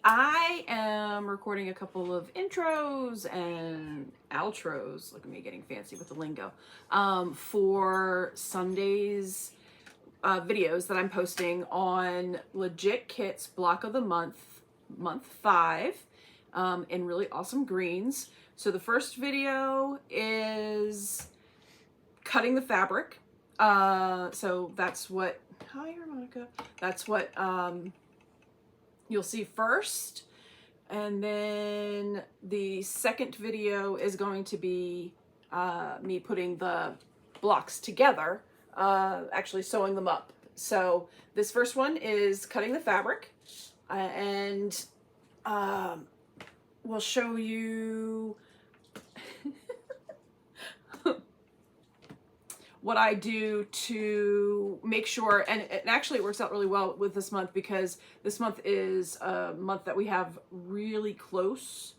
I am recording a couple of intros and outros, look at me getting fancy with the lingo, for Sunday's videos that I'm posting on Legit Kits Block of the month 5, in really awesome greens. So the first video is cutting the fabric. So that's what, hi Monica, that's what you'll see first. And then the second video is going to be me putting the blocks together, actually sewing them up. So this first one is cutting the fabric, and we'll show you what I do to make sure, and it actually works out really well with this month because this month is a month that we have really close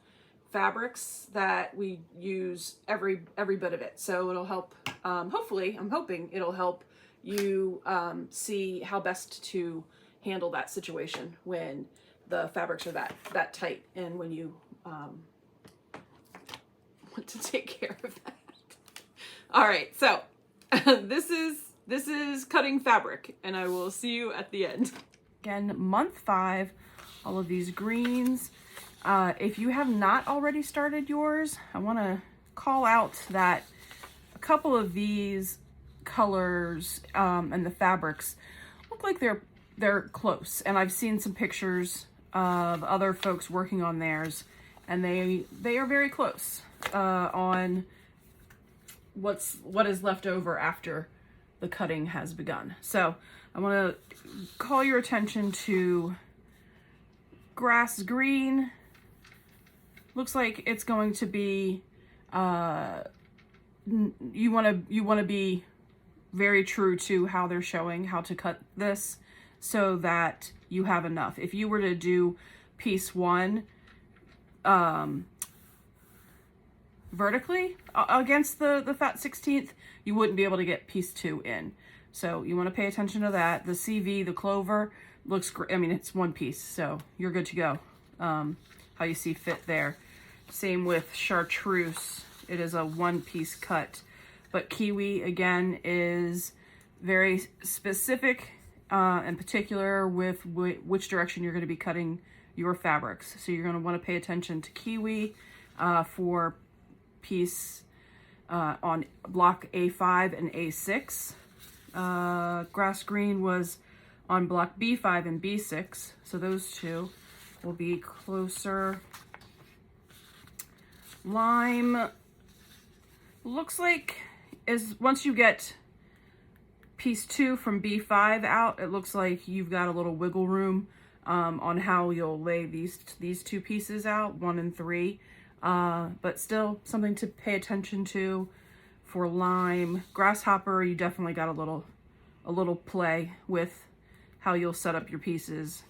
fabrics that we use every bit of it. So it'll help, hopefully, I'm hoping it'll help you see how best to handle that situation when the fabrics are that tight and when you want to take care of that. All right, so this is cutting fabric, and I will see you at the end. Again, month 5, all of these greens. If you have not already started yours, I want to call out that a couple of these colors and the fabrics look like they're close, and I've seen some pictures of other folks working on theirs, and they are very close on what is left over after the cutting has begun. So I want to call your attention to grass green. Looks like it's going to be you want to be very true to how they're showing how to cut this so that you have enough. If you were to do piece 1 vertically against the fat 16th, you wouldn't be able to get piece 2 in. So you want to pay attention to that. The CV, the clover, looks great. I mean, it's one piece, so you're good to go. How you see fit there. Same with Chartreuse. It is a one-piece cut. But kiwi, again, is very specific and particular with which direction you're going to be cutting your fabrics. So you're going to want to pay attention to kiwi for piece on block A5 and A6. Grass green was on block B5 and B6, so those two will be closer. Lime looks like once you get piece 2 from B5 out, it looks like you've got a little wiggle room on how you'll lay these two pieces out, 1 and 3. But still something to pay attention to for lime. Grasshopper, you definitely got a little play with how you'll set up your pieces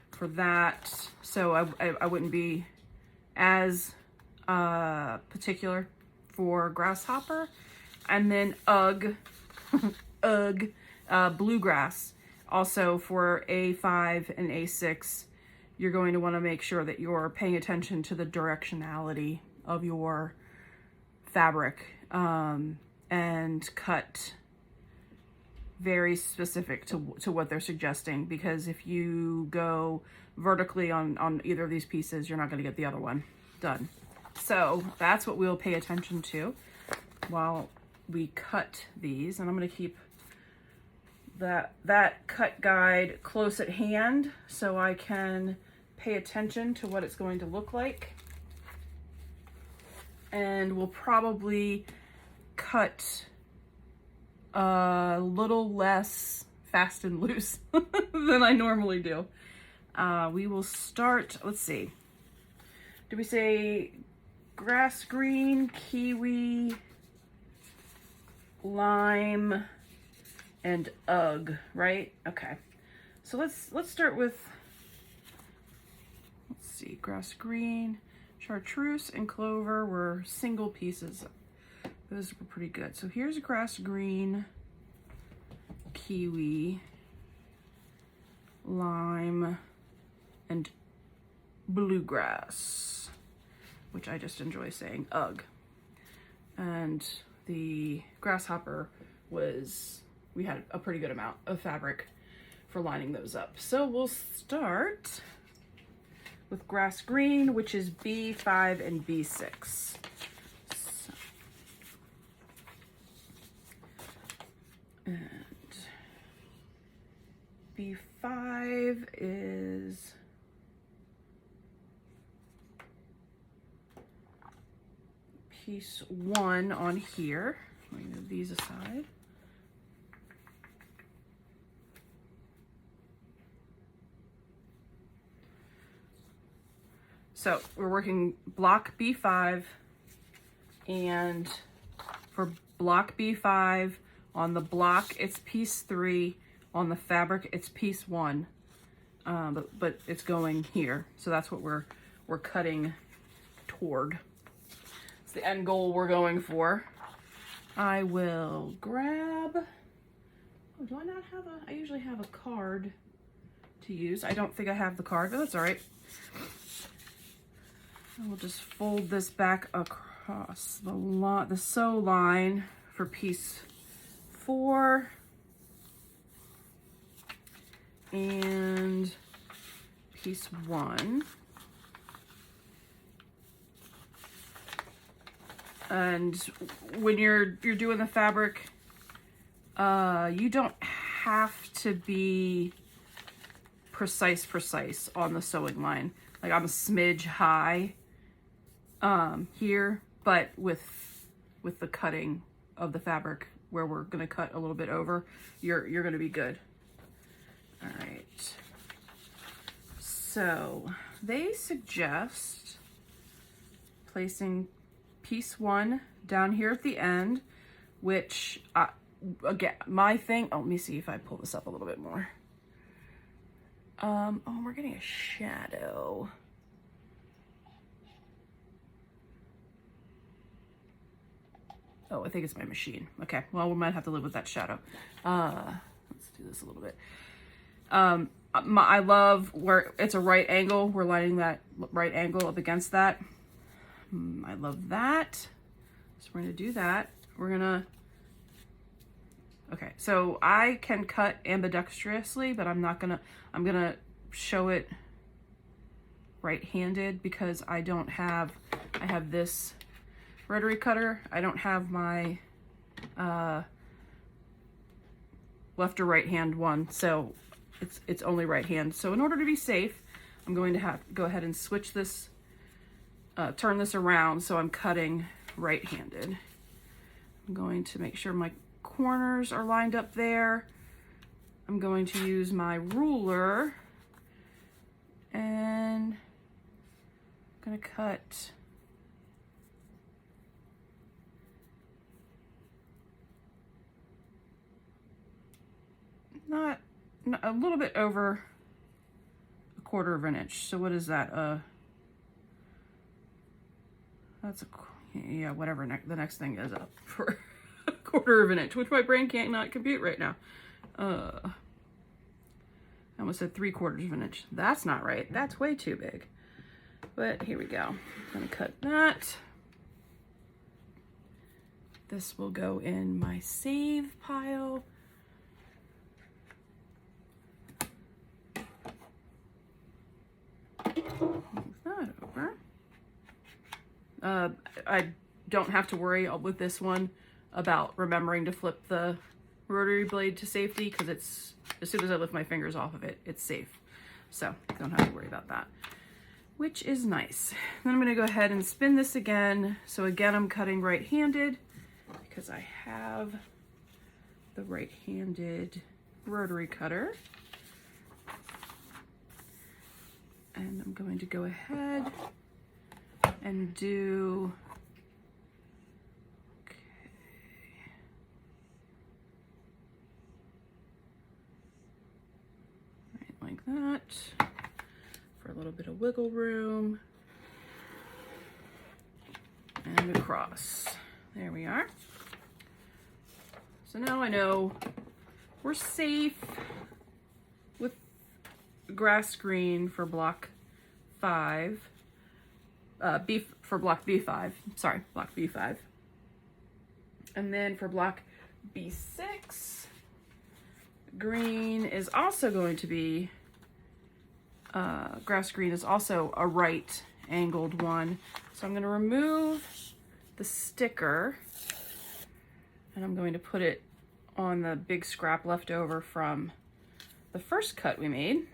for that. So I wouldn't be as particular for grasshopper. And then bluegrass, also for A5 and A6. You're going to want to make sure that you're paying attention to the directionality of your fabric and cut very specific to what they're suggesting, because if you go vertically on either of these pieces, you're not going to get the other one done. So that's what we'll pay attention to while we cut these, and I'm going to keep that cut guide close at hand so I can pay attention to what it's going to look like. And we'll probably cut a little less fast and loose than I normally do. We will start, let's see, did we say grass green, kiwi, lime, and UGG, right? Okay, so let's start with, let's see, grass green, Chartreuse, and clover were single pieces. Those were pretty good. So here's grass green, kiwi, lime, and bluegrass, which I just enjoy saying, ugh. And the grasshopper was, we had a pretty good amount of fabric for lining those up. So we'll start with grass green, which is B5 and B6. So, and B5 is piece 1 on here. Let me move these aside. So we're working block B5, and for block B5, on the block it's piece 3, on the fabric it's piece 1, but it's going here. So that's what we're cutting toward. It's the end goal we're going for. I will grab, oh, do I not have I usually have a card to use. I don't think I have the card, but that's all right. I will just fold this back across the sew line for piece 4 and piece 1. And when you're doing the fabric, you don't have to be precise on the sewing line. Like I'm a smidge high here, but with the cutting of the fabric where we're gonna cut a little bit over, you're gonna be good. All right. So they suggest placing piece 1 down here at the end, which again, my thing, oh, let me see if I pull this up a little bit more. Oh, we're getting a shadow. Oh, I think it's my machine. Okay, well, we might have to live with that shadow. Let's do this a little bit. I love where it's a right angle. We're lining that right angle up against that. I love that. So we're gonna do that. We're gonna, okay, so I can cut ambidextrously, but I'm gonna show it right-handed because I have this rotary cutter. I don't have my left or right hand one, so it's only right hand. So in order to be safe, I'm going to have to go ahead and switch this, turn this around so I'm cutting right-handed. I'm going to make sure my corners are lined up there. I'm going to use my ruler and I'm going to cut not a little bit over 1/4 of an inch. So what is that? That's yeah, whatever the next thing is up for 1/4 of an inch, which my brain can't not compute right now. I almost said 3/4 of an inch. That's not right. That's way too big. But here we go. I'm gonna cut that. This will go in my save pile. Move that over. I don't have to worry with this one about remembering to flip the rotary blade to safety because it's, as soon as I lift my fingers off of it, it's safe. So I don't have to worry about that, which is nice. Then I'm gonna go ahead and spin this again. So again, I'm cutting right-handed because I have the right-handed rotary cutter. And I'm going to go ahead and do, okay, right, like that, for a little bit of wiggle room, and across. There we are. So now I know we're safe with grass green for block B5, for block B5, sorry, block B5. And then for block B6, green is also going to be, grass green is also a right angled one. So I'm going to remove the sticker and I'm going to put it on the big scrap left over from the first cut we made. And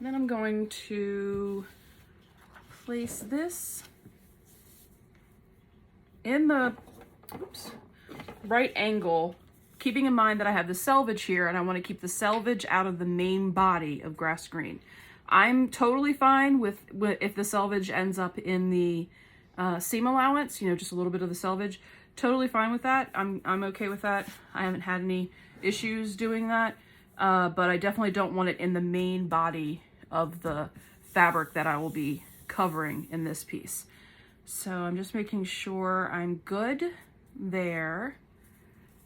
then I'm going to place this in the right angle, keeping in mind that I have the selvage here and I want to keep the selvage out of the main body of grass green. I'm totally fine with if the selvage ends up in the seam allowance, you know, just a little bit of the selvage. Totally fine with that. I'm okay with that. I haven't had any issues doing that, but I definitely don't want it in the main body of the fabric that I will be covering in this piece. So I'm just making sure I'm good there.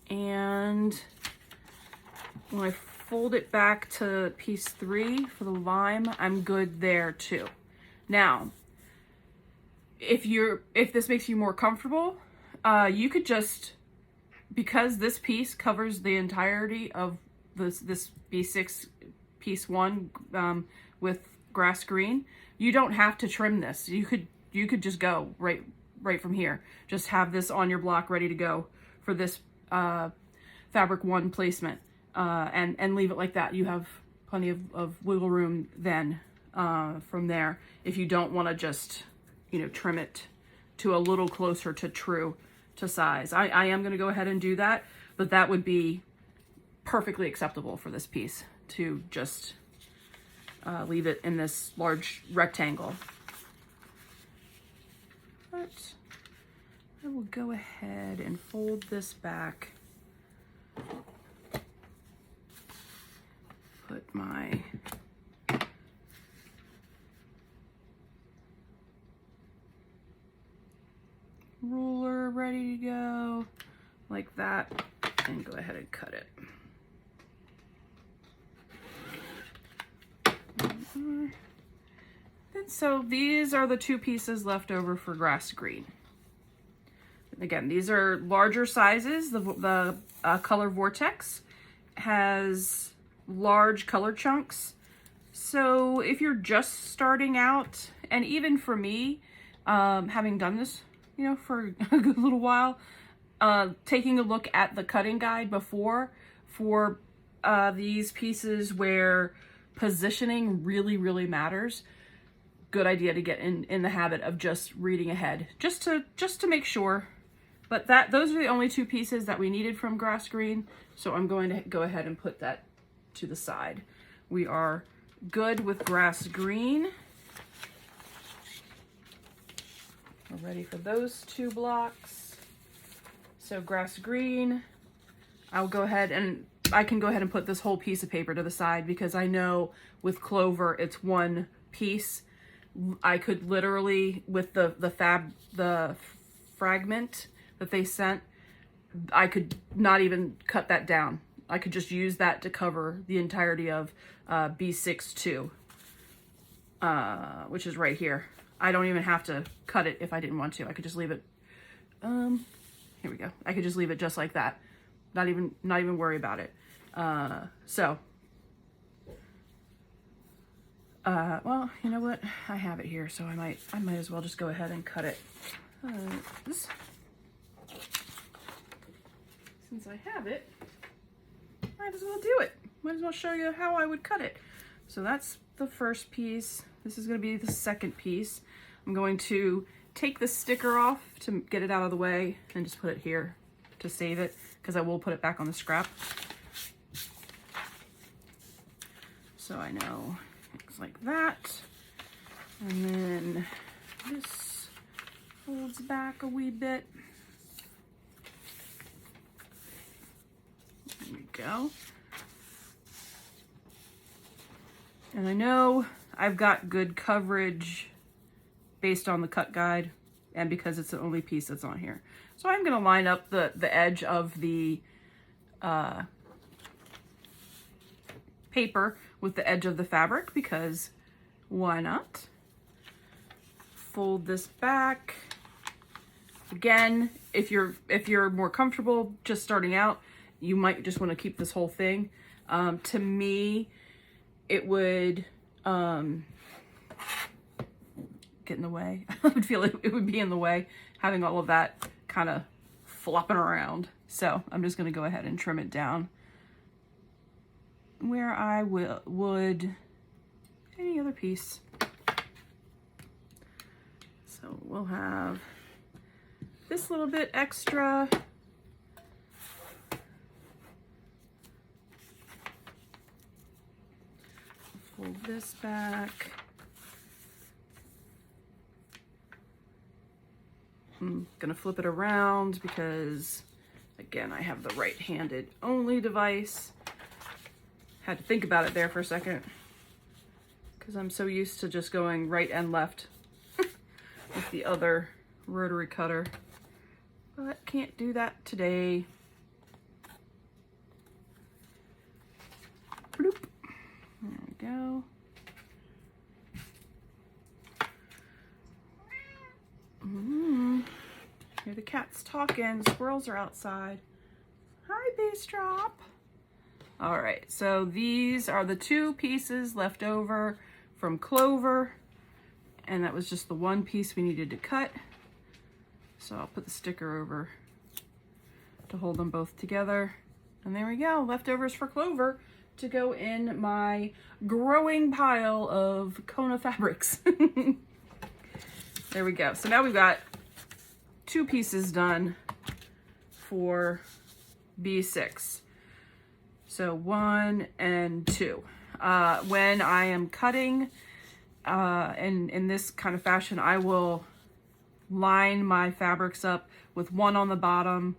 And when I fold it back to piece 3 for the lime, I'm good there too. Now, if this makes you more comfortable, you could just, because this piece covers the entirety of this B6 piece 1 with grass green, you don't have to trim this. You could just go right from here. Just have this on your block ready to go for this fabric 1 placement, and leave it like that. You have plenty of wiggle room then from there if you don't want to just, you know, trim it to a little closer to true to size. I am going to go ahead and do that, but that would be perfectly acceptable for this piece to just leave it in this large rectangle. But I will go ahead and fold this back. Put my ruler ready to go like that and go ahead and cut it. And so these are the 2 pieces left over for grass green. Again, these are larger sizes. The color Vortex has large color chunks. So if you're just starting out, and even for me, having done this, you know, for a good little while, taking a look at the cutting guide before for these pieces where positioning really matters, good idea to get in the habit of just reading ahead, just to make sure. But those are the only 2 pieces that we needed from grass green, so I'm going to go ahead and put that to the side. We are good with grass green. We're ready for those 2 blocks. So grass green, I'll go ahead and I can go ahead and put this whole piece of paper to the side because I know with clover it's 1 piece. I could literally, with the fragment that they sent, I could not even cut that down. I could just use that to cover the entirety of B6-2, which is right here. I don't even have to cut it if I didn't want to. I could just leave it. Here we go. I could just leave it just like that. Not even worry about it. Well, you know what? I have it here, so I might as well just go ahead and cut it. Since I have it, might as well do it. Might as well show you how I would cut it. So that's the first piece. This is going to be the second piece. I'm going to take the sticker off to get it out of the way and just put it here to save it, because I will put it back on the scrap. So I know it's like that. And then this folds back a wee bit. There we go. And I know I've got good coverage based on the cut guide and because it's the only piece that's on here. So I'm going to line up the edge of the paper with the edge of the fabric, because Why not? Fold this back. Again, if you're more comfortable just starting out, you might just want to keep this whole thing. To me, it would get in the way. I would feel it would be in the way, having all of that kind of flopping around. So I'm just going to go ahead and trim it down where I would any other piece. So we'll have this little bit extra. Fold this back. I'm gonna flip it around because, again, I have the right-handed only device. Had to think about it there for a second because I'm so used to just going right and left with the other rotary cutter, but can't do that today. Bloop. There we go. Hear the cats talking. The squirrels are outside. Hi, bass drop. All right, so these are the 2 pieces left over from Clover, and that was just the 1 piece we needed to cut. So I'll put the sticker over to hold them both together. And there we go, leftovers for Clover to go in my growing pile of Kona fabrics. There we go. So now we've got 2 pieces done for B6. So 1 and 2. When I am cutting in this kind of fashion, I will line my fabrics up with 1 on the bottom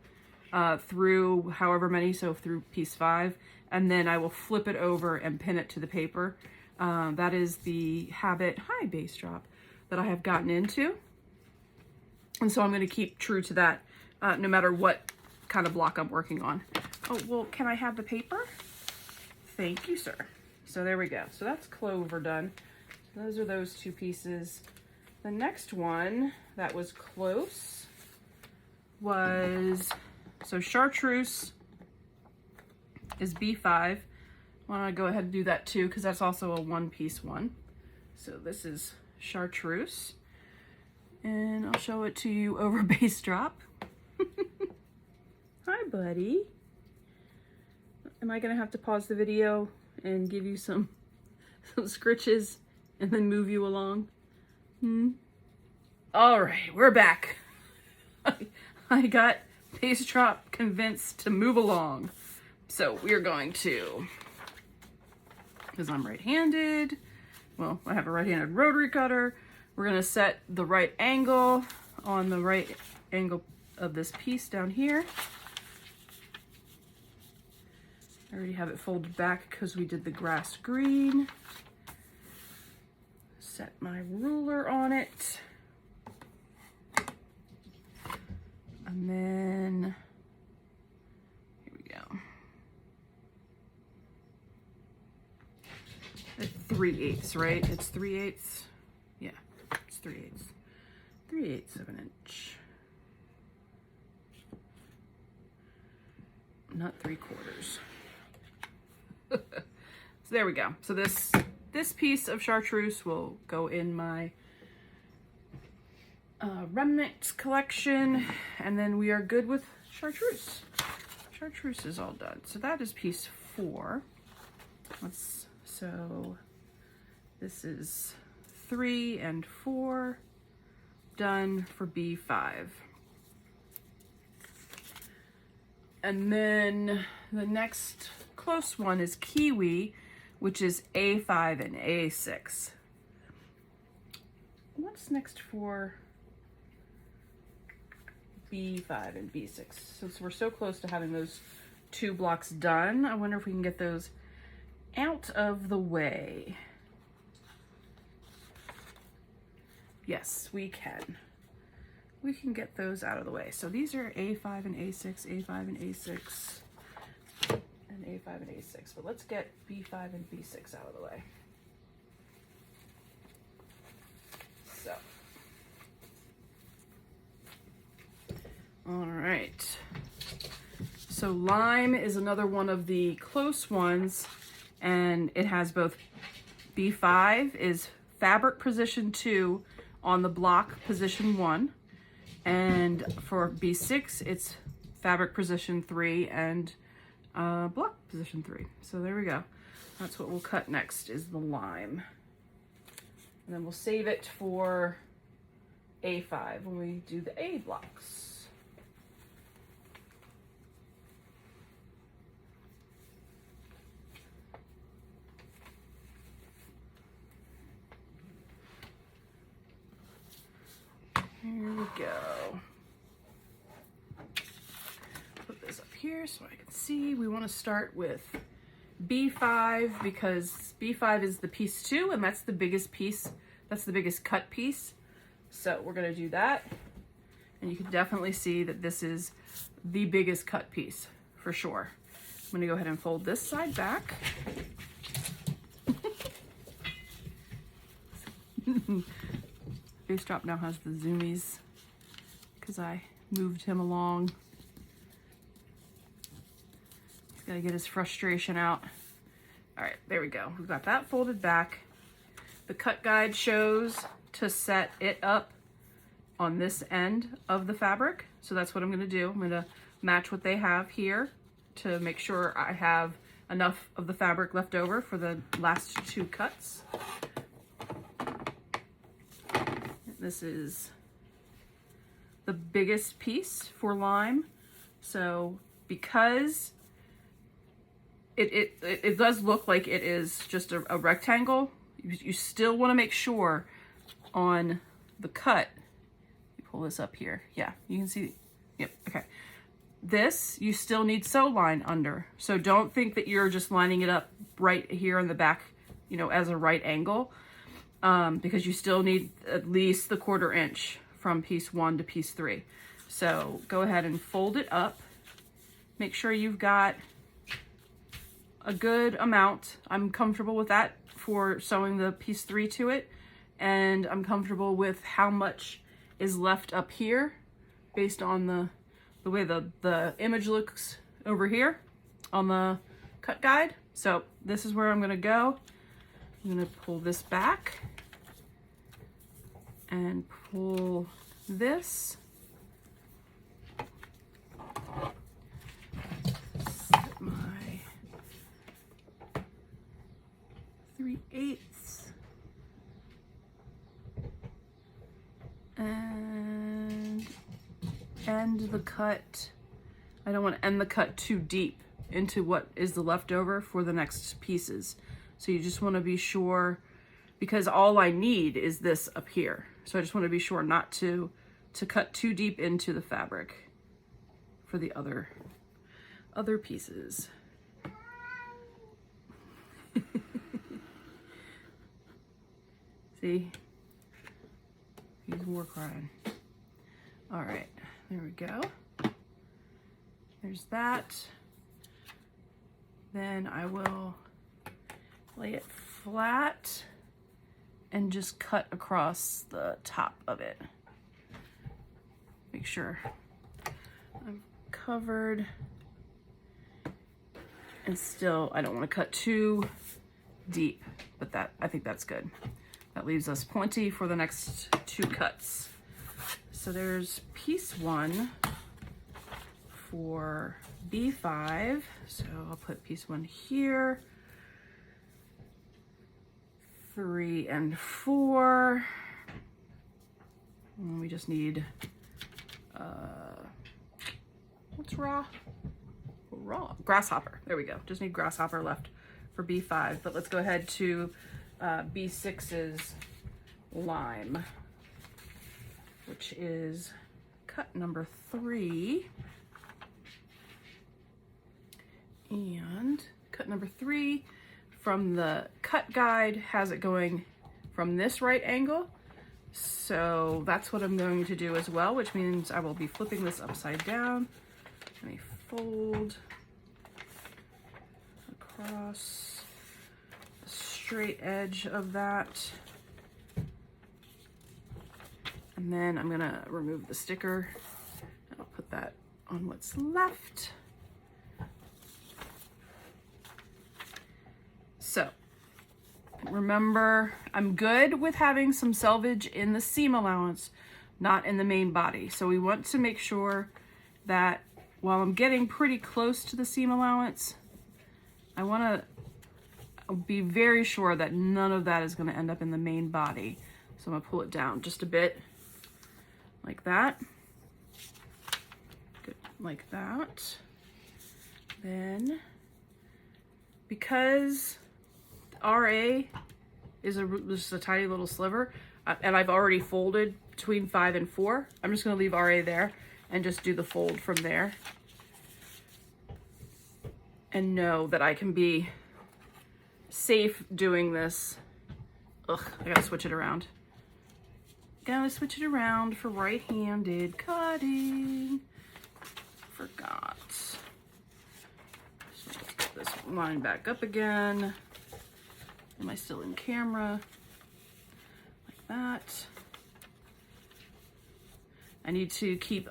through however many, so through piece 5, and then I will flip it over and pin it to the paper. That is the habit, hi bass drop, that I have gotten into. And so I'm going to keep true to that no matter what kind of block I'm working on. Oh, well, can I have the paper? Thank you, sir. So there we go. So that's Clover done. So those are those 2 pieces. The next one that was close was, so Chartreuse is B5. Why don't I go ahead and do that too, because that's also a 1-piece one. So this is Chartreuse. And I'll show it to you over bass drop. Hi, buddy. Am I gonna have to pause the video and give you some scritches and then move you along? All right, we're back. I got bass drop convinced to move along. So we're going to, because I'm right-handed, well, I have a right-handed rotary cutter. We're gonna set the right angle on the right angle of this piece down here. I already have it folded back because we did the grass green. Set my ruler on it. And then, here we go. It's 3/8, right? It's 3/8. Yeah, it's 3/8. 3/8 of an inch. Not 3/4. So there we go. So this piece of Chartreuse will go in my remnant collection, and then we are good with Chartreuse. Chartreuse is all done. So that is piece 4. So this is 3 and 4 done for B5. And then the next close one is Kiwi, which is A5 and A6. What's next for B5 and B6? Since we're so close to having those 2 blocks done, I wonder if we can get those out of the way. Yes, we can. We can get those out of the way. So these are A5 and A6, A5 and A6, and A5 and A6. But let's get B5 and B6 out of the way. All right. So lime is another one of the close ones, and it has both B5 is fabric position 2 on the block position 1, and for B6 it's fabric position 3 and block position 3. So there we go. That's what we'll cut next, is the lime. And then we'll save it for A5 when we do the A blocks. Here we go. Put this up here so I can see. We want to start with B5 because B5 is the piece 2 and that's the biggest piece. That's the biggest cut piece. So we're going to do that. And you can definitely see that this is the biggest cut piece for sure. I'm going to go ahead and fold this side back. Face drop now has the zoomies because I moved him along. He's got to get his frustration out. All right, there we go. We've got that folded back. The cut guide shows to set it up on this end of the fabric. So that's what I'm going to do. I'm going to match what they have here to make sure I have enough of the fabric left over for the last 2 cuts. This is the biggest piece for lime. So because it does look like it is just a rectangle, you still want to make sure on the cut, you pull this up here. Yeah, you can see, yep, okay. This, you still need sew line under. So don't think that you're just lining it up right here in the back, you know, as a right angle. Because you still need at least the 1/4 inch from piece 1 to piece 3. So go ahead and fold it up. Make sure you've got a good amount. I'm comfortable with that for sewing the piece 3 to it. And I'm comfortable with how much is left up here based on the way the image looks over here on the cut guide. So this is where I'm gonna go. I'm gonna pull this back and pull this. Set my 3/8 and end the cut. I don't want to end the cut too deep into what is the leftover for the next pieces. So you just want to be sure, because all I need is this up here. So I just want to be sure not to cut too deep into the fabric for the other pieces. See? He's war crying. All right, there we go. There's that. Then I will lay it flat and just cut across the top of it. Make sure I'm covered. And still, I don't want to cut too deep, but I think that's good. That leaves us plenty for the next 2 cuts. So there's piece 1 for B5. So I'll put piece 1 here. 3 and 4. And we just need, what's raw? Grasshopper. There we go. Just need grasshopper left for B5. But let's go ahead to B6's lime, which is cut number 3. And cut number 3 from the cut guide has it going from this right angle. So that's what I'm going to do as well, which means I will be flipping this upside down. Let me fold across the straight edge of that. And then I'm gonna remove the sticker and I'll put that on what's left. So remember, I'm good with having some selvage in the seam allowance, not in the main body. So we want to make sure that while I'm getting pretty close to the seam allowance, I want to be very sure that none of that is going to end up in the main body. So I'm going to pull it down just a bit like that. Good, like that. Then, because RA is just a tiny little sliver, and I've already folded between 5 and 4, I'm just going to leave RA there and just do the fold from there. And know that I can be safe doing this. Ugh, I gotta switch it around. Gotta switch it around for right-handed cutting. Forgot. So let's get this line back up again. Am I still in camera? Like that. I need to keep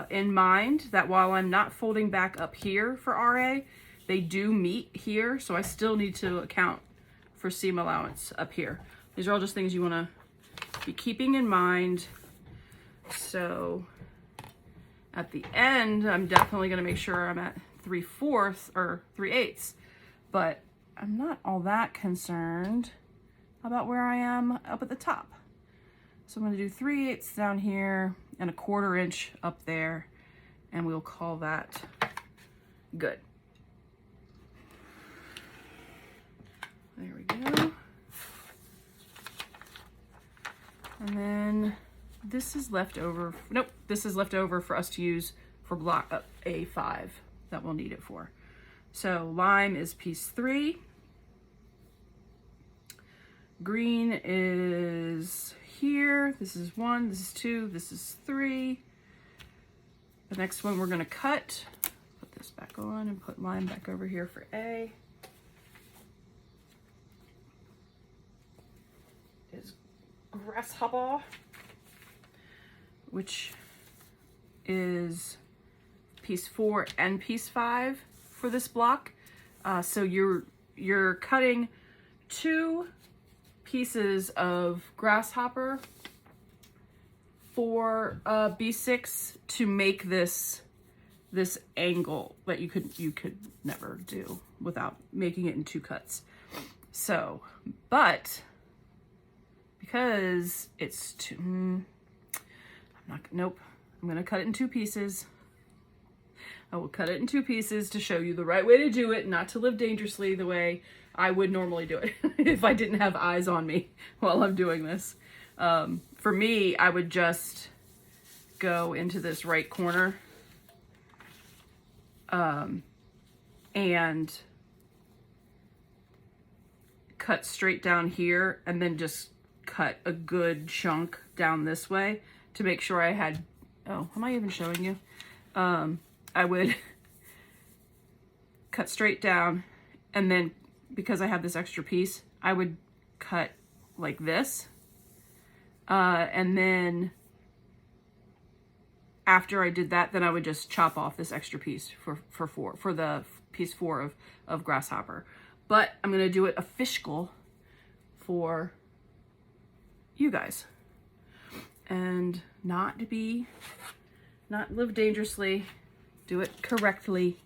in mind that while I'm not folding back up here for RA, they do meet here, so I still need to account for seam allowance up here. These are all just things you want to be keeping in mind. So at the end, I'm definitely going to make sure I'm at 3/4 or 3/8, but I'm not all that concerned about where I am up at the top. So I'm going to do 3/8 down here and a 1/4 inch up there, and we'll call that good. There we go. And then this is left over. Nope, this is left over for us to use for block A5 that we'll need it for. So lime is piece 3. Green is here. This is 1, this is 2, this is 3. The next one we're going to cut. Put this back on and put lime back over here for A. Is grasshopper, which is piece 4 and piece 5 for this block. So you're cutting 2 pieces of grasshopper for B6 to make this angle that you could never do without making it in 2 cuts. So, but because it's too, nope, I'm gonna cut it in 2 pieces. I will cut it in 2 pieces to show you the right way to do it, not to live dangerously the way I would normally do it if I didn't have eyes on me while I'm doing this. For me, I would just go into this right corner and cut straight down here, and then just cut a good chunk down this way to make sure I had, oh, am I even showing you? I would cut straight down, and then because I have this extra piece, I would cut like this. And then after I did that, then I would just chop off this extra piece for the piece 4 of grasshopper. But I'm gonna do it official for you guys, and not live dangerously, do it correctly,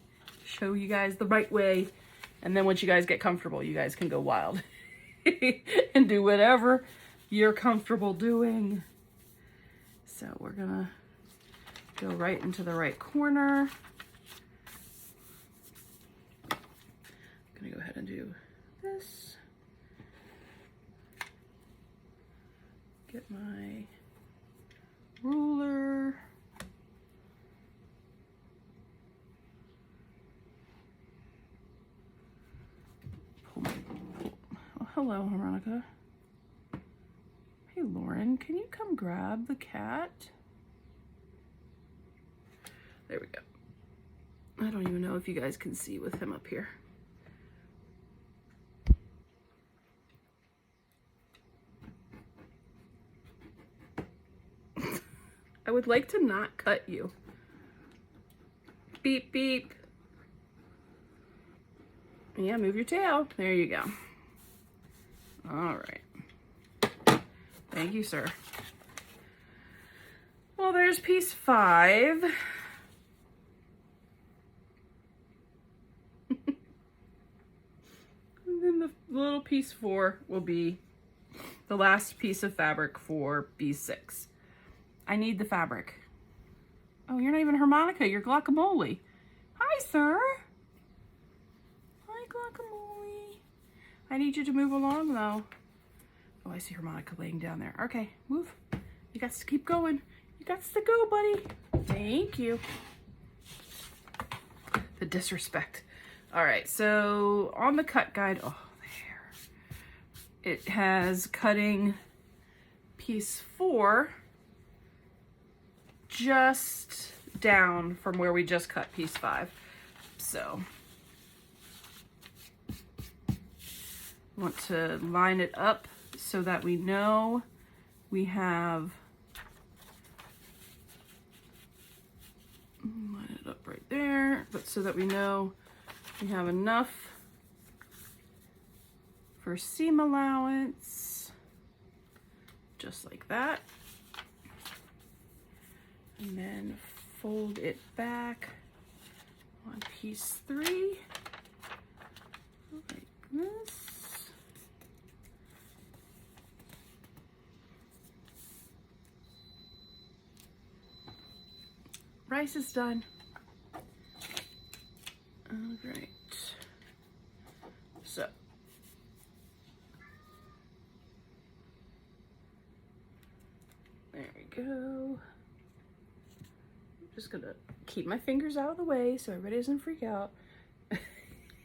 show you guys the right way, and then once you guys get comfortable, you guys can go wild and do whatever you're comfortable doing. So we're gonna go right into the right corner. I'm gonna go ahead and do this. Get my ruler. Oh, hello, Veronica. Hey, Lauren, can you come grab the cat? There we go. I don't even know if you guys can see with him up here. I would like to not cut you. beep, beep. Yeah, move your tail. There you go. All right. Thank you, sir. Well, there's piece 5. And then the little piece 4 will be the last piece of fabric for B6. I need the fabric. Oh, you're not even harmonica, you're guacamole. Hi, sir. Hi, guacamole. I need you to move along, though. Oh, I see harmonica laying down there. Okay, move. You got to keep going. You got to go, buddy. Thank you. The disrespect. All right, so on the cut guide, oh, there. It has cutting piece 4 just down from where we just cut piece 5. So, want to line it up so that we know we have, line it up right there, but so that we know we have enough for seam allowance, just like that. And then fold it back on piece 3, like this. Rice is done. All right. So, there we go. I'm just gonna keep my fingers out of the way so everybody doesn't freak out.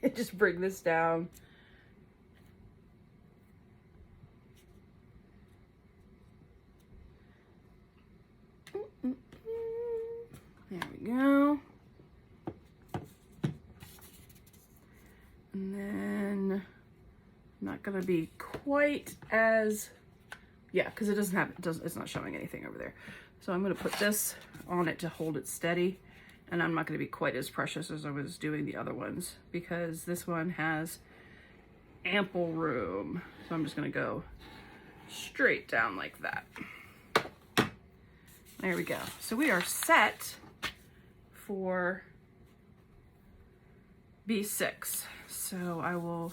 And just bring this down. There we go. And then not gonna be quite as, yeah, because it doesn't have, it's not showing anything over there. So I'm gonna put this on it to hold it steady, and I'm not gonna be quite as precious as I was doing the other ones because this one has ample room. So I'm just gonna go straight down like that. There we go. So we are set for B6. So I will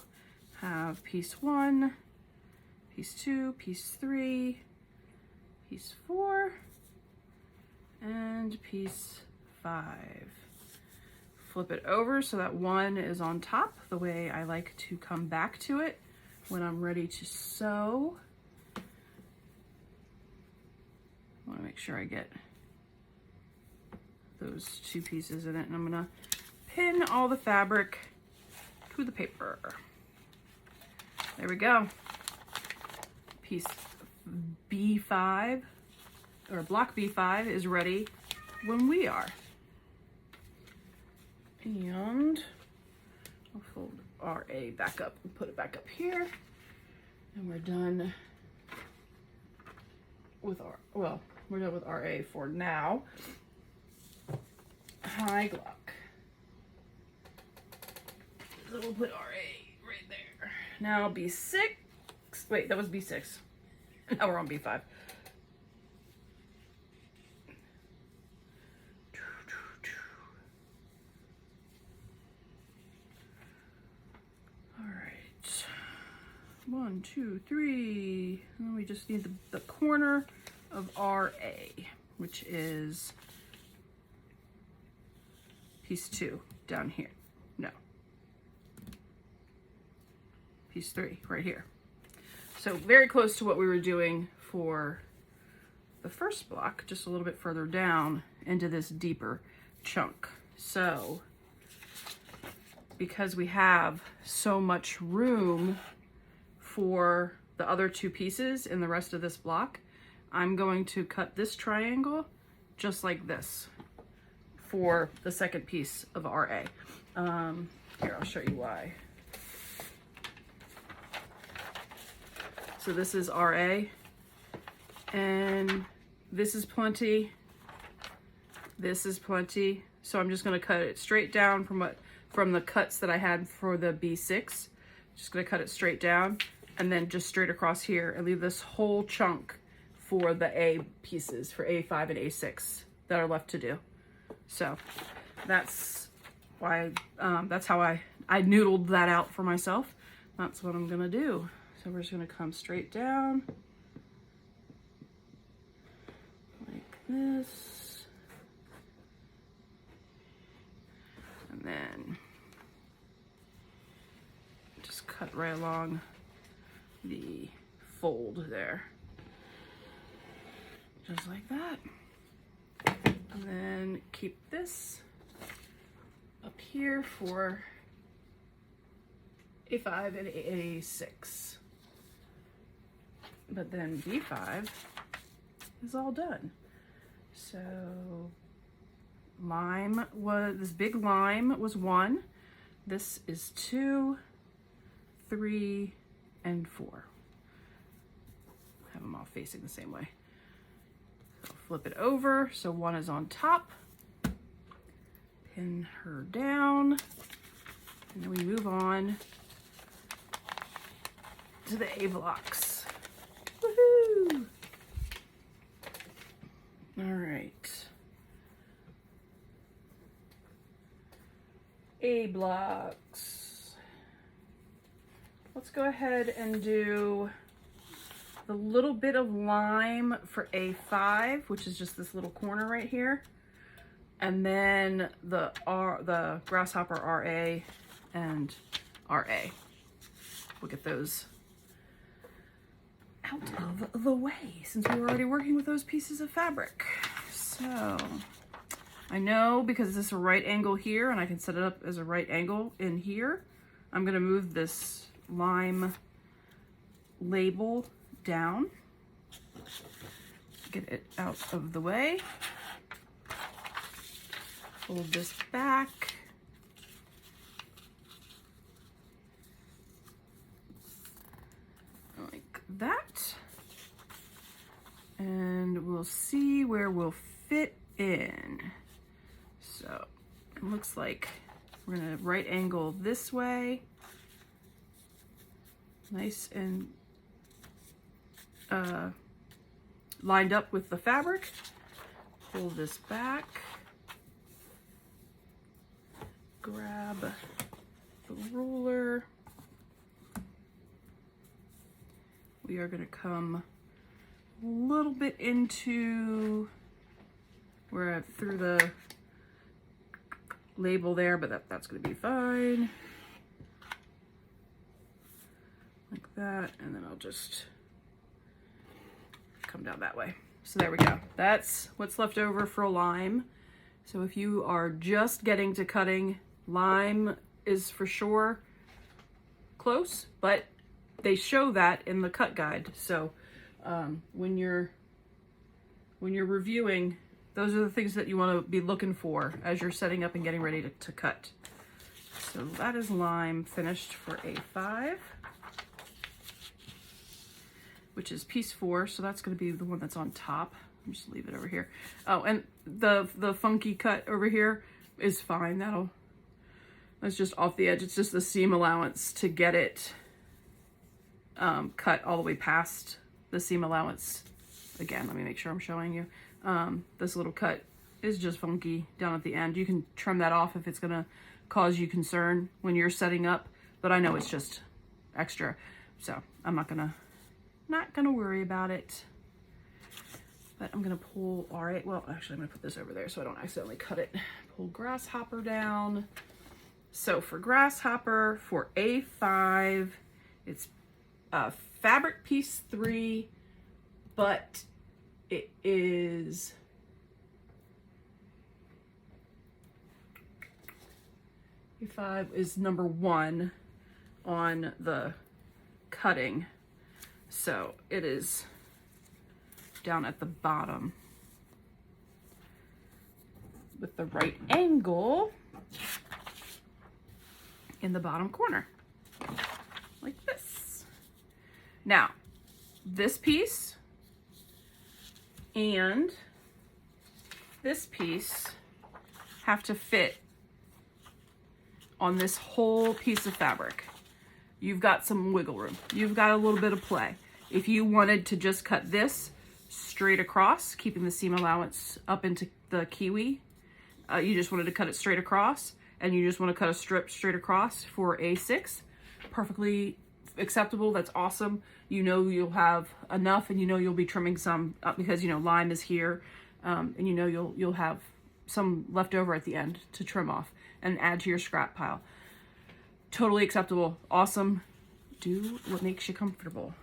have piece 1, piece 2, piece 3, piece 4, and piece 5. Flip it over so that 1 is on top, the way I like to come back to it when I'm ready to sew. I want to make sure I get those 2 pieces in it, and I'm gonna pin all the fabric to the paper. There we go. Piece B5, or block B5 is ready when we are. And I'll fold RA back up and put it back up here. And we're done with we're done with RA for now. High Glock. So we'll put RA right there. Now B6. Wait, that was B6. Now we're on B5. All right. 1, 2, 3. And we just need the corner of RA, which is piece 2 down here. No. Piece 3 right here. So very close to what we were doing for the first block, just a little bit further down into this deeper chunk. So because we have so much room for the other 2 pieces in the rest of this block, I'm going to cut this triangle just like this for the second piece of RA. Here, I'll show you why. So this is RA, and this is plenty, this is plenty, So I'm just gonna cut it straight down from the cuts that I had for the B6. Just gonna cut it straight down and then just straight across here and leave this whole chunk for the A pieces, for A5 and A6 that are left to do. So that's why, that's how I noodled that out for myself. That's what I'm gonna do. So we're just gonna come straight down like this. And then just cut right along the fold there. Just like that. And then keep this up here for A5 and A6. But then B5 is all done. So this big lime was 1. This is 2, 3, and 4. Have them all facing the same way. So flip it over so 1 is on top. Pin her down. And then we move on to the A blocks. Woohoo! All right. A blocks. Let's go ahead and do the little bit of lime for A5, which is just this little corner right here. And then the grasshopper RA and RA. We'll get those out of the way since we were already working with those pieces of fabric. So I know because this is a right angle here and I can set it up as a right angle in here, I'm gonna move this lime label down, get it out of the way, fold this back, like that, and we'll see where we'll fit in. So it looks like we're gonna right angle this way, nice and lined up with the fabric. Pull this back, grab the ruler. We are going to come a little bit into where I threw the label there, but that's going to be fine. Like that, and then I'll just come down that way. So there we go. That's what's left over for lime. So if you are just getting to cutting, lime is for sure close, but they show that in the cut guide. So when you're reviewing, those are the things that you want to be looking for as you're setting up and getting ready to cut. So that is lime finished for A5, which is piece 4. So that's going to be the one that's on top. I'll just leave it over here. Oh, and the funky cut over here is fine. That's just off the edge. It's just the seam allowance to get it cut all the way past the seam allowance. Again, let me make sure I'm showing you. This little cut is just funky down at the end. You can trim that off if it's going to cause you concern when you're setting up, but I know it's just extra. So I'm not gonna worry about it. But I'm gonna pull, all right, well, actually I'm gonna put this over there so I don't accidentally cut it. Pull grasshopper down. So for grasshopper, for A5, it's fabric piece 3, but it is A5 is number 1 on the cutting. So it is down at the bottom with the right angle in the bottom corner, like this. Now, this piece and this piece have to fit on this whole piece of fabric. You've got some wiggle room. You've got a little bit of play. If you wanted to just cut this straight across, keeping the seam allowance up into the kiwi, you just wanted to cut it straight across, and you just want to cut a strip straight across for A6, perfectly acceptable. That's awesome. You know you'll have enough, and you know you'll be trimming some up because you know lime is here, and you know you'll have some left over at the end to trim off and add to your scrap pile. Totally acceptable. Awesome. Do what makes you comfortable.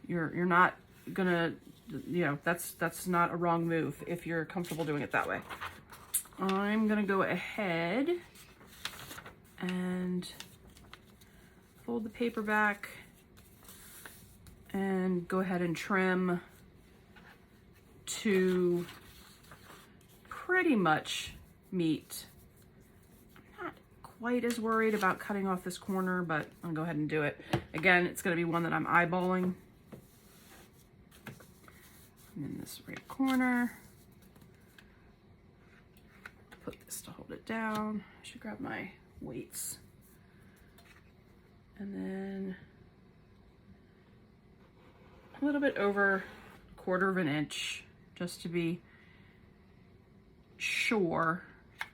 You're not gonna, you know, that's not a wrong move if you're comfortable doing it that way. I'm gonna go ahead and fold the paper back and go ahead and trim to pretty much meet. I'm not quite as worried about cutting off this corner, but I'll go ahead and do it. Again, it's going to be one that I'm eyeballing. And then this right corner. Put this to hold it down. I should grab my weights. And then a little bit over 1/4 of an inch, just to be sure,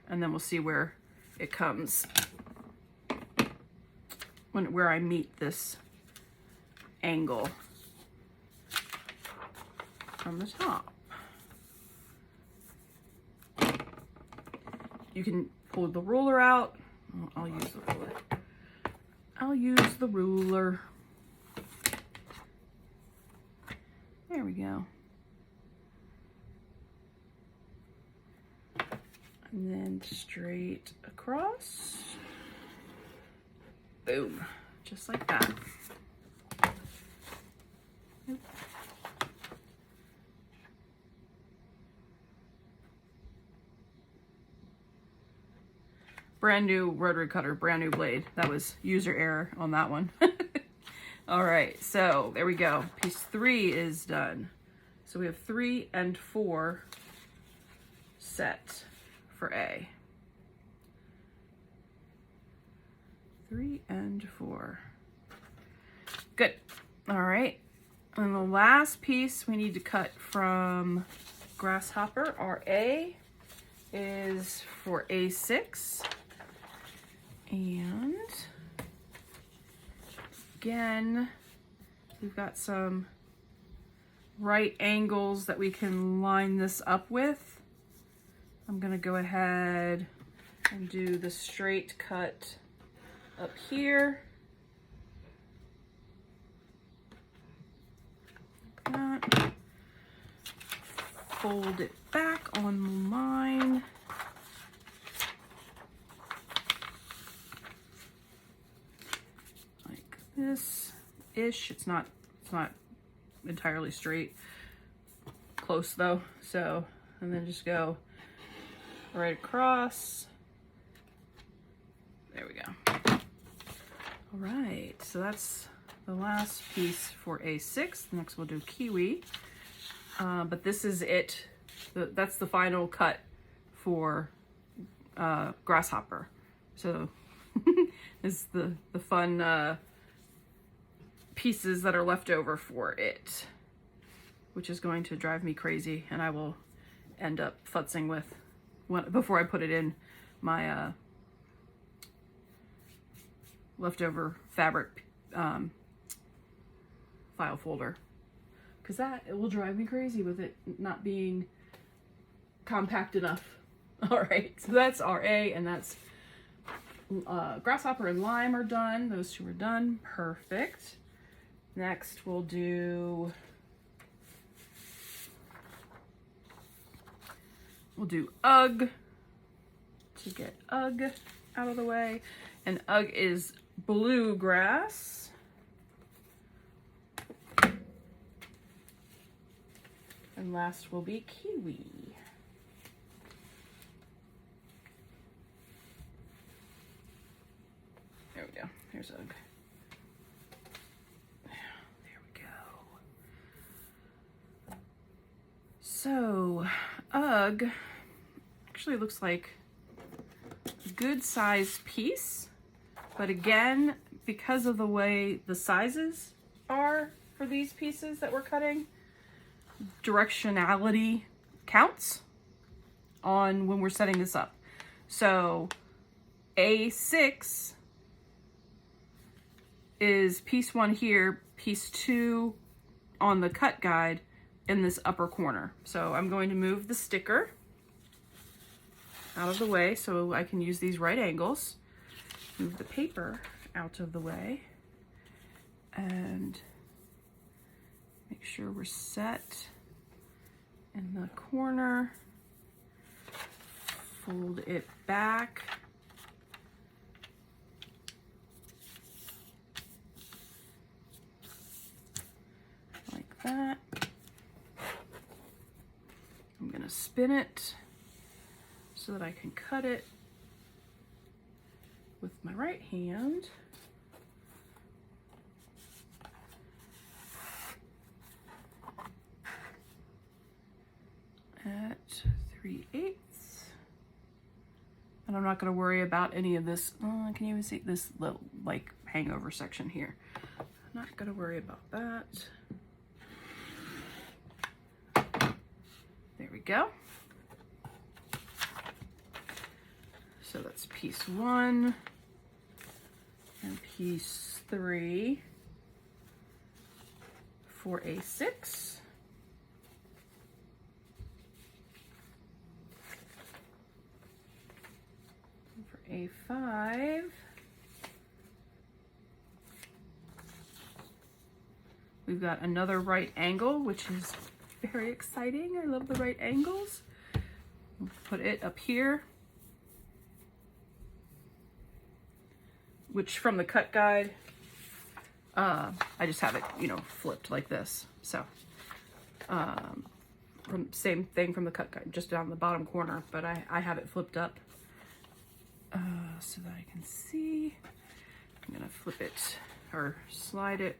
and then we'll see where it comes where I meet this angle from the top. You can pull the ruler out. I'll use the ruler. I'll use the ruler. There we go. And then straight across. Boom. Just like that. Oop. Brand new rotary cutter, brand new blade. That was user error on that one. All right, so there we go. Piece 3 is done. So we have 3 and 4 set for A. 3 and 4. Good. All right. And the last piece we need to cut from Grasshopper, our A, is for A6. And again, we've got some right angles that we can line this up with. I'm gonna go ahead and do the straight cut up here. Like that. Fold it back on the line. Like this-ish. It's not entirely straight. Close though. So, and then just go right across. There we go. All right, so that's the last piece for A6. Next we'll do kiwi. But this is it. That's the final cut for Grasshopper. So this is the fun pieces that are left over for it, which is going to drive me crazy, and I will end up futzing with before I put it in my leftover fabric file folder, because it will drive me crazy with it not being compact enough. All right, so that's our A, and that's Grasshopper and Lime are done. Those two are done. Perfect. Next we'll do Ugg to get Ugg out of the way. And Ugg is bluegrass. And last will be kiwi. There we go. Here's Ugg. There we go. So, Ugg actually looks like a good size piece, but again, because of the way the sizes are for these pieces that we're cutting, directionality counts on when we're setting this up. So A6 is piece 1 here, piece 2 on the cut guide in this upper corner. So I'm going to move the sticker out of the way so I can use these right angles. Move the paper out of the way and make sure we're set in the corner. Fold it back. Like that. I'm gonna spin it so that I can cut it with my right hand. At 3/8. And I'm not going to worry about any of this. Oh, can you even see this little like hangover section here? I'm not going to worry about that. There we go. So that's piece 1 and piece 3 for A6. A5, we've got another right angle, which is very exciting. I love the right angles. We'll put it up here, which from the cut guide, I just have it, you know, flipped like this. So, same thing from the cut guide, just down the bottom corner, but I have it flipped up. So that I can see. I'm gonna flip it or slide it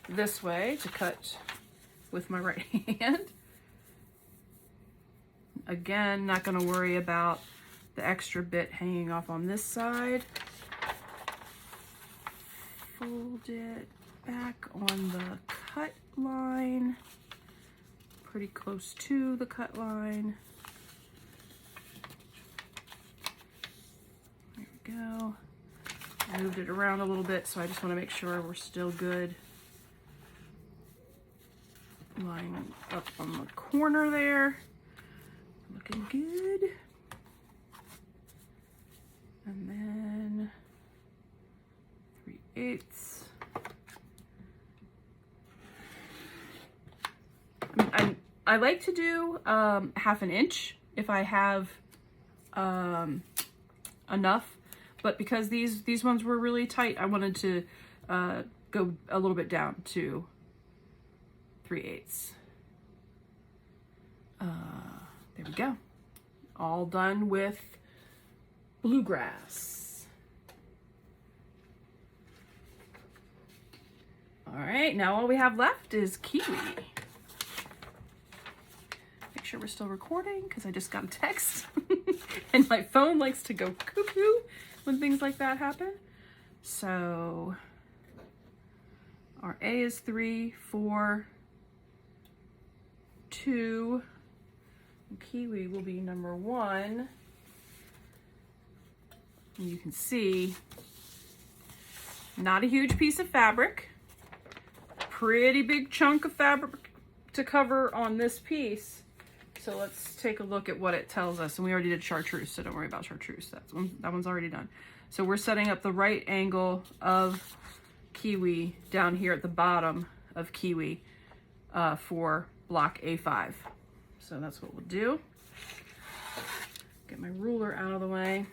this way to cut with my right hand. Again, not gonna worry about the extra bit hanging off on this side. Fold it back on the cut line, pretty close to the cut line. Go. I moved it around a little bit, so I just want to make sure we're still good. Line up on the corner there. Looking good. And then 3/8. I like to do 1/2 inch if I have enough. But because these ones were really tight, I wanted to go a little bit down to 3/8. There we go. All done with bluegrass. All right, now all we have left is kiwi. Make sure we're still recording because I just got a text and my phone likes to go cuckoo when things like that happen. So our A is 3, 4, 2, and kiwi will be number 1. And you can see, not a huge piece of fabric, pretty big chunk of fabric to cover on this piece. So let's take a look at what it tells us. And we already did Chartreuse, so don't worry about Chartreuse. That one's already done. So we're setting up the right angle of kiwi down here at the bottom of kiwi for block A5. So that's what we'll do. Get my ruler out of the way.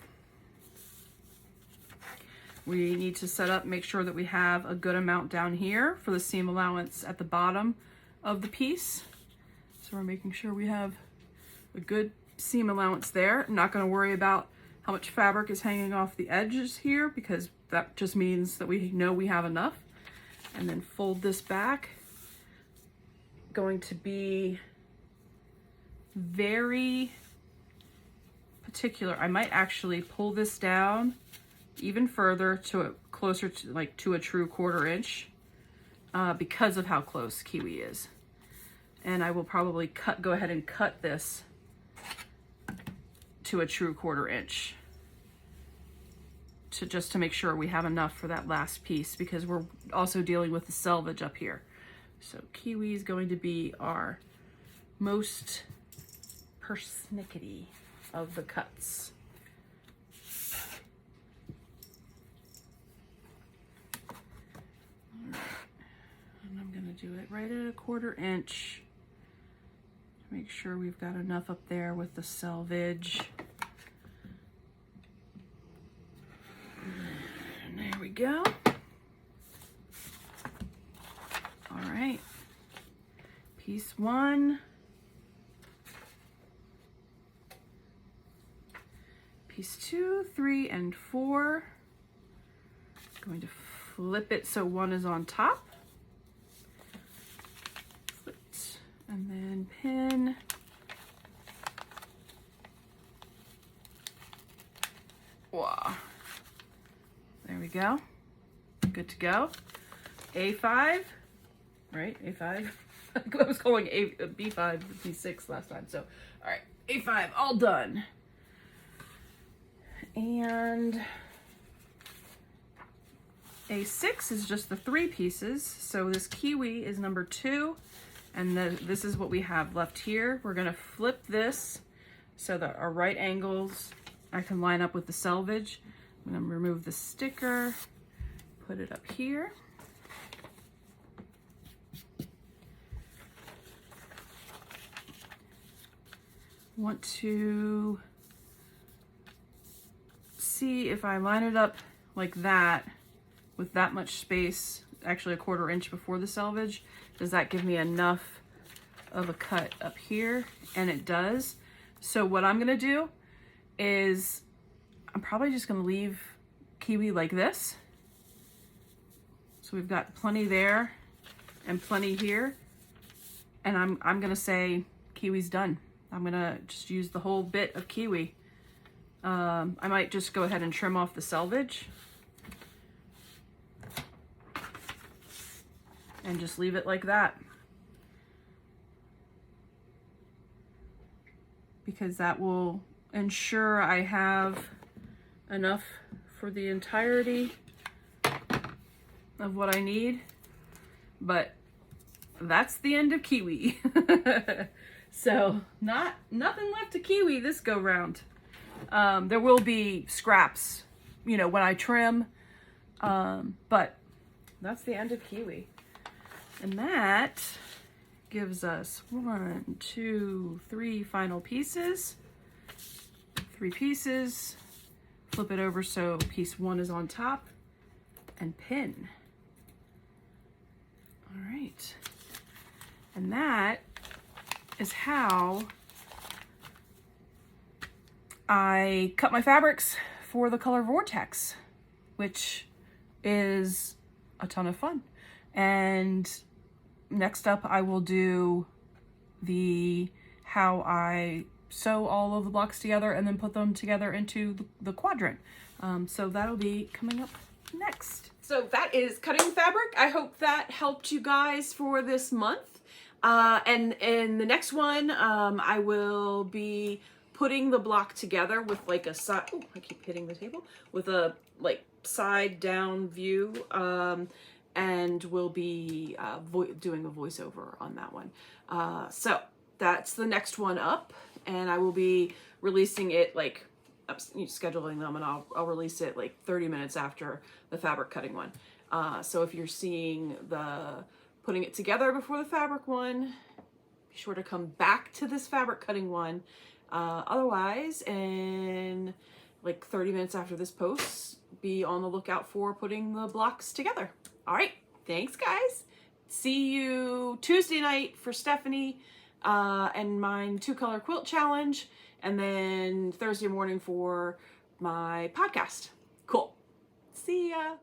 We need to set up, make sure that we have a good amount down here for the seam allowance at the bottom of the piece. So we're making sure we have a good seam allowance there. I'm not going to worry about how much fabric is hanging off the edges here because that just means that we know we have enough. And then fold this back. Going to be very particular, I might actually pull this down even further to closer to like to a true 1/4 inch because of how close kiwi is. And I will probably go ahead and cut this to a true 1/4 inch just to make sure we have enough for that last piece, because we're also dealing with the selvage up here. So kiwi is going to be our most persnickety of the cuts. All right. And I'm gonna do it right at a 1/4 inch. Make sure we've got enough up there with the selvage. And there we go. All right, piece 1. Piece 2, 3, and 4. Going to flip it so 1 is on top. Flipped, and then pin. Wow. There we go. Good to go. A5, right? A5. I was calling B5, B6 last time. So, all right, A5, all done. And A6 is just the 3 pieces. So this kiwi is number 2, and this is what we have left here. We're gonna flip this so that our right angles I can line up with the selvage. I'm gonna remove the sticker, put it up here. Want to see if I line it up like that with that much space, actually a 1/4 inch before the selvage, does that give me enough of a cut up here? And it does. So what I'm gonna do is I'm probably just gonna leave kiwi like this. So we've got plenty there and plenty here. And I'm gonna say kiwi's done. I'm gonna just use the whole bit of kiwi. I might just go ahead and trim off the selvage and just leave it like that, because that will ensure I have enough for the entirety of what I need. But that's the end of kiwi. So nothing left to kiwi this go round. There will be scraps, you know, when I trim, but that's the end of kiwi. And that gives us 1, 2, 3 final pieces. 3 pieces, flip it over so piece 1 is on top, and pin. All right. And that is how I cut my fabrics for the color Vortex, which is a ton of fun. And next up I will do how I sew all of the blocks together and then put them together into the quadrant. So that'll be coming up next. So that is cutting fabric. I hope that helped you guys for this month. And in the next one, I will be putting the block together with like a side, oh, I keep hitting the table, with a like side down view, and we'll be doing a voiceover on that one. So that's the next one up, and I will be releasing it like scheduling them, and I'll release it like 30 minutes after the fabric cutting one. So if you're seeing the putting it together before the fabric one, be sure to come back to this fabric cutting one. Otherwise, in like 30 minutes after this post, be on the lookout for putting the blocks together. All right, thanks guys. See you Tuesday night for Stephanie and mine 2-color quilt challenge, and then Thursday morning for my podcast. Cool. See ya.